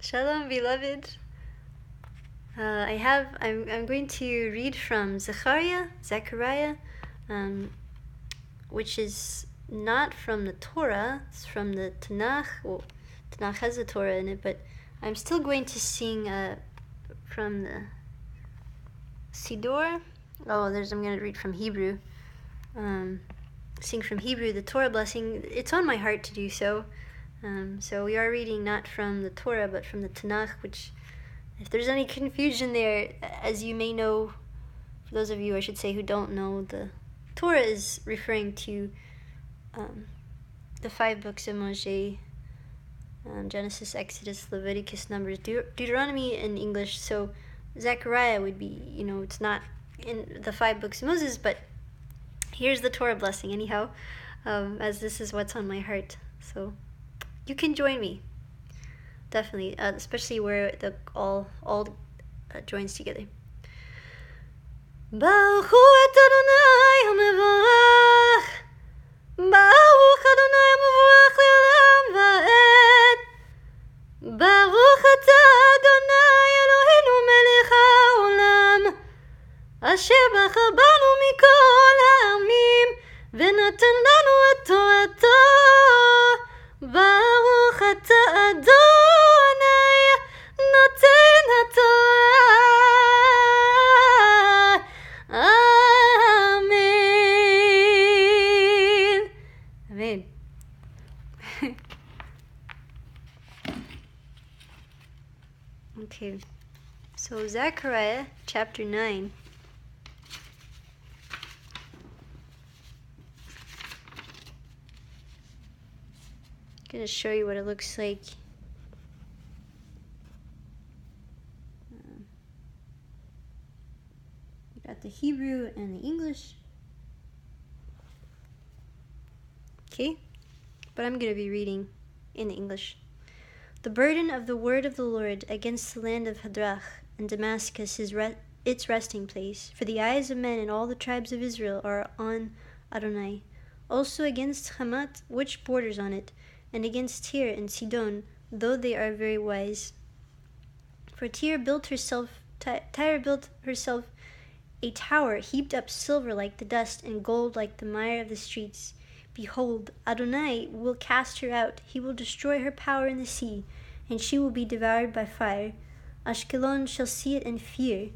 Shalom, beloved. I'm going to read from Zachariah, which is not from the Torah. It's from the Tanakh. Well, Tanakh has the Torah in it, but I'm still going to sing from the Siddur. I'm going to read from Hebrew. Sing from Hebrew the Torah blessing. It's on my heart to do so. So we are reading not from the Torah, but from the Tanakh, which, if there's any confusion there, as you may know, for those of you, I should say, who don't know, the Torah is referring to the 5 books of Moshe, Genesis, Exodus, Leviticus, Numbers, Deuteronomy in English. So Zachariah would be, it's not in the 5 books of Moses, but here's the Torah blessing anyhow, as this is what's on my heart. So you can join me, definitely, especially where the all joins together. Baruch hu et Adonai hamevarach, Baruch Adonai hamevarach le'olam va'ed, Baruch atah Adonai Eloheinu melech ha'olam, asher bachar banu mikol ha'amim, v'natan lanu et torato. Baruch atah Adonai noten haTorah. Amen. Amen. Okay, so Zechariah chapter 9. I'm going to show you what it looks like. We got the Hebrew and the English. Okay, but I'm going to be reading in the English. The burden of the word of the Lord against the land of Hadrach and Damascus is its resting place, for the eyes of men and all the tribes of Israel are on Adonai. Also against Hamat, which borders on it, and against Tyre and Sidon, though they are very wise. For Tyre built herself a tower heaped up silver like the dust and gold like the mire of the streets. Behold, Adonai will cast her out. He will destroy her power in the sea, and she will be devoured by fire. Ashkelon shall see it and fear.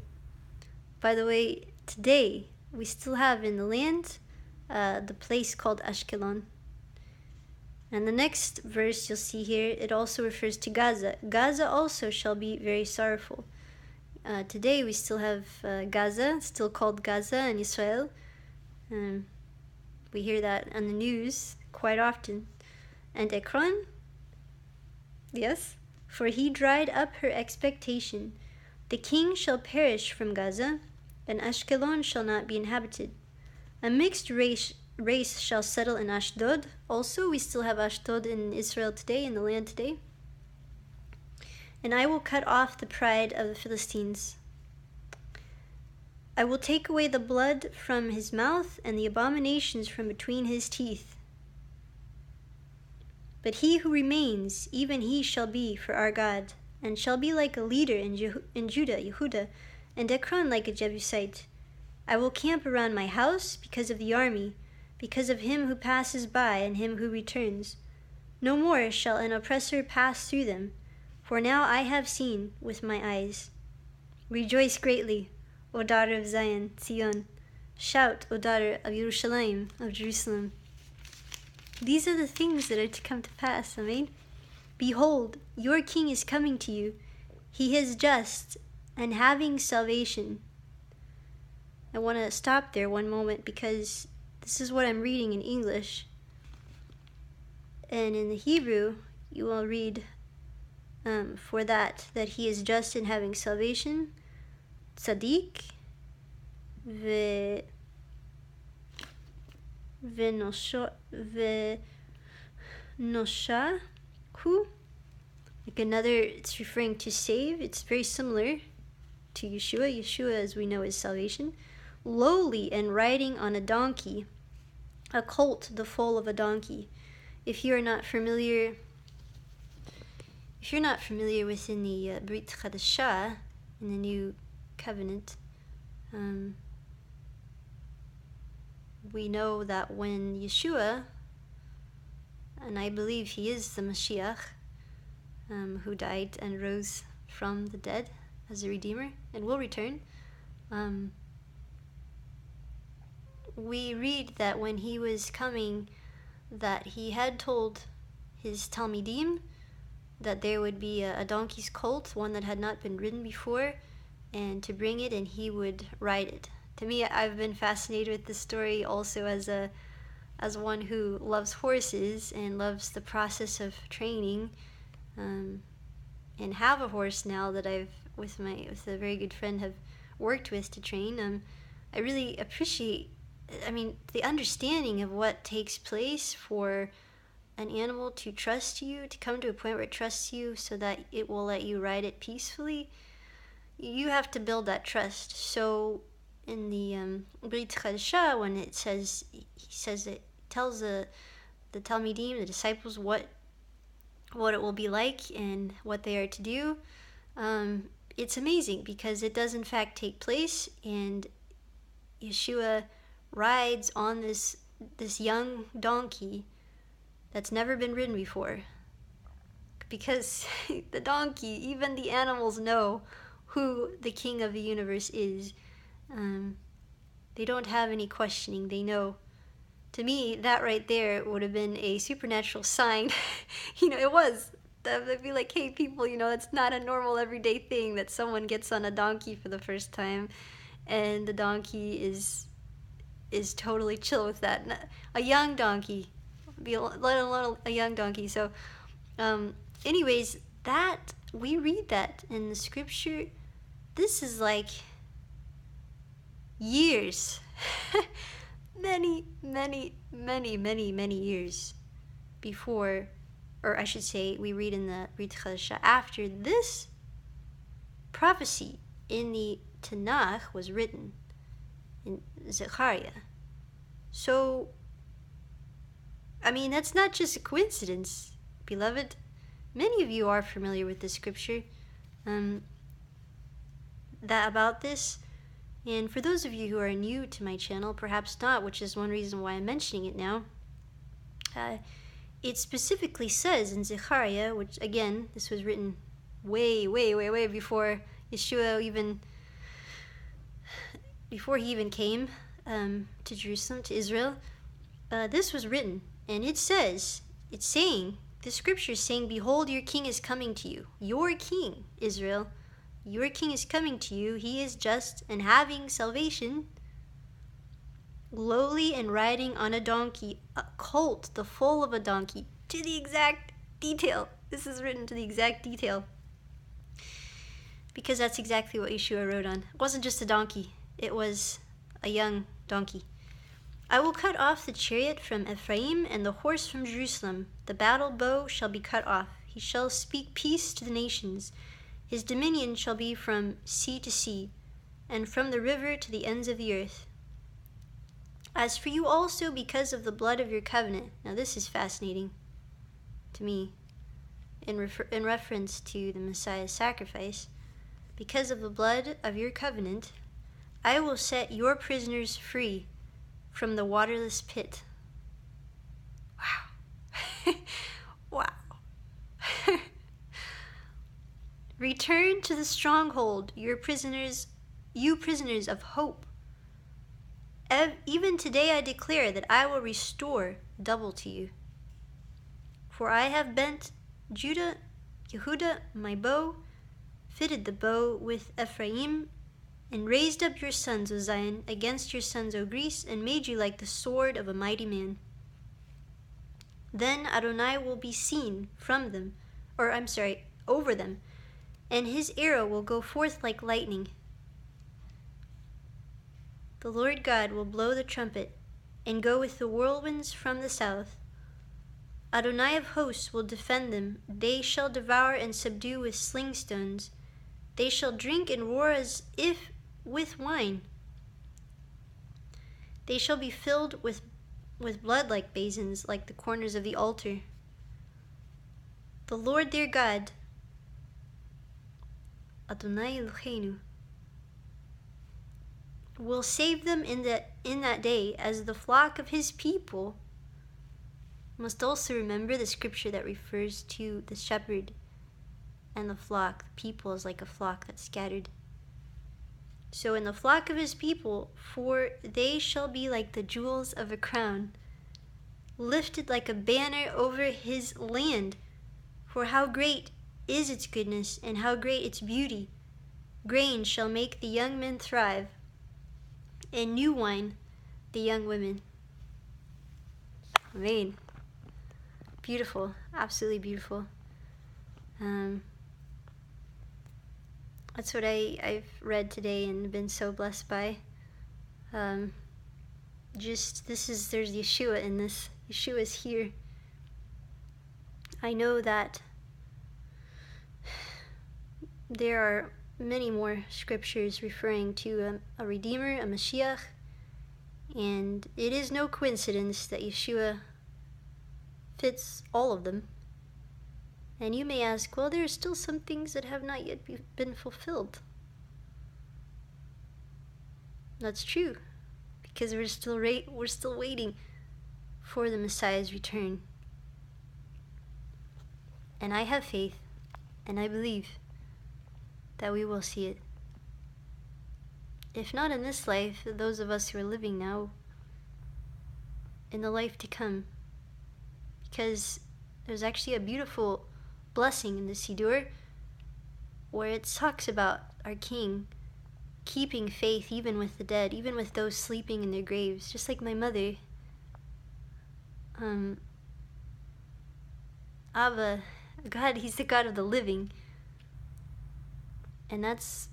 By the way, today we still have in the land the place called Ashkelon. And the next verse you'll see here, it also refers to Gaza. Gaza also shall be very sorrowful. Today we still have Gaza, still called Gaza in Israel. We hear that on the news quite often. And Ekron, yes, for he dried up her expectation. The king shall perish from Gaza, and Ashkelon shall not be inhabited. A mixed race shall settle in Ashdod. Also, we still have Ashdod in Israel today, in the land today. And I will cut off the pride of the Philistines. I will take away the blood from his mouth and the abominations from between his teeth. But he who remains, even he shall be for our God, and shall be like a leader in Yehudah, and Ekron like a Jebusite. I will camp around my house because of the army, because of him who passes by and him who returns. No more shall an oppressor pass through them, for now I have seen with my eyes. Rejoice greatly, O daughter of Zion, Zion. Shout, O daughter of Yerushalayim, of Jerusalem. These are the things that are to come to pass, amen? Behold, your king is coming to you. He is just and having salvation. I want to stop there one moment because this is what I'm reading in English. And in the Hebrew, you will read for that he is just in having salvation, tzaddik, v'noshahu. Like another, it's referring to save. It's very similar to Yeshua. Yeshua, as we know, is salvation. Lowly and riding on a donkey, a colt, the foal of a donkey. If you are not familiar if you're not familiar within the Brit Chadashah, in the New Covenant, we know that when Yeshua, and I believe he is the Mshiakh, who died and rose from the dead as a Redeemer and will return, we read that when he was coming, that he had told his Talmidim that there would be a donkey's colt, one that had not been ridden before, and to bring it and he would ride it. To me, I've been fascinated with this story also as one who loves horses and loves the process of training, and have a horse now that I've with a very good friend have worked with to train. I really appreciate, the understanding of what takes place for an animal to trust you, to come to a point where it trusts you so that it will let you ride it peacefully. You have to build that trust. So in the Brit Chadashah, when it tells the Talmidim, the disciples, what it will be like and what they are to do, it's amazing because it does in fact take place, and Yeshua rides on this young donkey that's never been ridden before. Because the donkey, even the animals know who the king of the universe is. They don't have any questioning, they know. To me, that right there would have been a supernatural sign. It was. I'd be like, hey people, it's not a normal everyday thing that someone gets on a donkey for the first time and the donkey is totally chill with that. A young donkey, let alone a young donkey. So anyways, that we read that in the scripture. This is like years many years before, or I should say, we read in the Brit Chadashah after this prophecy in the Tanakh was written in Zachariah. So that's not just a coincidence, beloved. Many of you are familiar with this scripture about this. And for those of you who are new to my channel, perhaps not, which is one reason why I'm mentioning it now, it specifically says in Zechariah, which again, this was written way before Yeshua before he even came to Jerusalem, to Israel. This was written, and this scripture is saying, behold, your king is coming to you. Your king, Israel. Your king is coming to you. He is just and having salvation, lowly and riding on a donkey, a colt, the foal of a donkey, to the exact detail. This is written to the exact detail. Because that's exactly what Yeshua rode on. It wasn't just a donkey. It was a young donkey. I will cut off the chariot from Ephraim and the horse from Jerusalem. The battle bow shall be cut off. He shall speak peace to the nations. His dominion shall be from sea to sea, and from the river to the ends of the earth. As for you also, because of the blood of your covenant. Now this is fascinating to me in reference to the Messiah's sacrifice. Because of the blood of your covenant, I will set your prisoners free from the waterless pit. Wow. Wow. Return to the stronghold, you prisoners of hope. Even today I declare that I will restore double to you. For I have bent Yehuda, my bow, fitted the bow with Ephraim, and raised up your sons, O Zion, against your sons, O Greece, and made you like the sword of a mighty man. Then Adonai will be seen over them, and his arrow will go forth like lightning. The Lord God will blow the trumpet, and go with the whirlwinds from the south. Adonai of hosts will defend them. They shall devour and subdue with sling stones. They shall drink and roar as if with wine. They shall be filled with blood like basins, like the corners of the altar. The Lord their God Adonai Eloheinu will save them in that day as the flock of his people. Must also remember the scripture that refers to the shepherd and the flock. The people is like a flock that's scattered. So in the flock of his people, for they shall be like the jewels of a crown, lifted like a banner over his land. For how great is its goodness, and how great its beauty! Grain shall make the young men thrive, and new wine the young women. Amen. Beautiful, absolutely beautiful. That's what I've read today and been so blessed by. There's Yeshua in this. Yeshua is here. I know that there are many more scriptures referring to a Redeemer, a Mshiakh, and it is no coincidence that Yeshua fits all of them. And you may ask, well, there are still some things that have not yet been fulfilled. That's true, because we're still waiting for the Messiah's return. And I have faith, and I believe that we will see it. If not in this life, those of us who are living now, in the life to come. Because there's actually a beautiful blessing in the Siddur where it talks about our King keeping faith even with the dead, even with those sleeping in their graves, just like my mother. Abba, God, he's the God of the living. And that's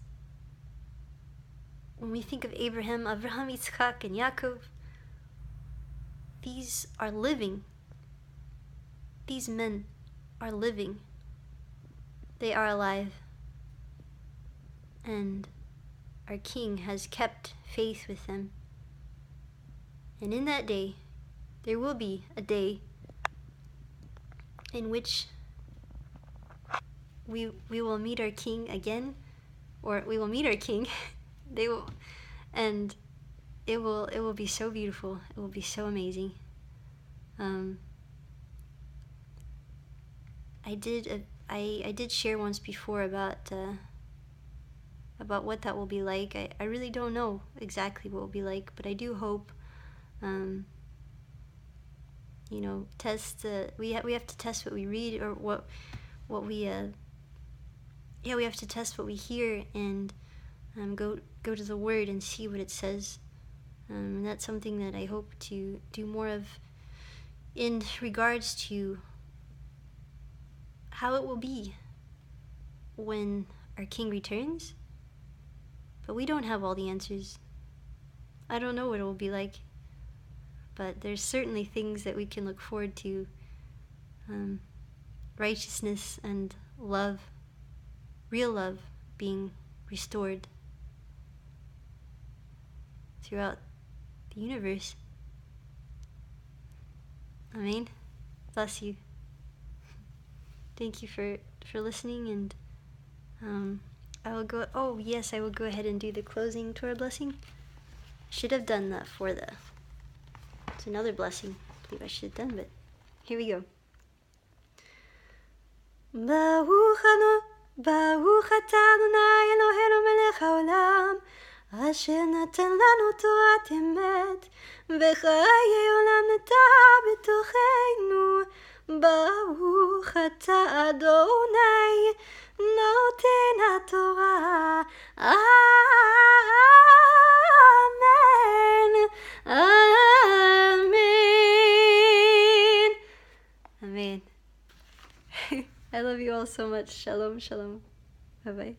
when we think of Abraham, Mschiakh, and Yaakov. These are living. These men are living. They are alive. And our King has kept faith with them. And in that day, there will be a day in which we will meet our King again, or we will meet our King. They will, and it will be so beautiful. It will be so amazing. I did share once before about what that will be like. I really don't know exactly what it will be like, but I do hope. Test. We have to test what we read, or what we. We have to test what we hear, and go to the Word and see what it says. And that's something that I hope to do more of in regards to how it will be when our King returns. But we don't have all the answers. I don't know what it will be like, but there's certainly things that we can look forward to. Righteousness and love, real love, being restored throughout the universe. Amen. Bless you. Thank you for listening, and I will go. Oh yes, I will go ahead and do the closing Torah blessing. Should have done that for the. It's another blessing. I believe I should have done, but here we go. Baruch atah Adonai Eloheinu melech haolam, asher natan lanu torat emet, v'chayei olam nata b'tocheinu. Baruch atah Adonai noten haTorah. Amen. Amen. Amen. I love you all so much. Shalom, shalom. Bye-bye.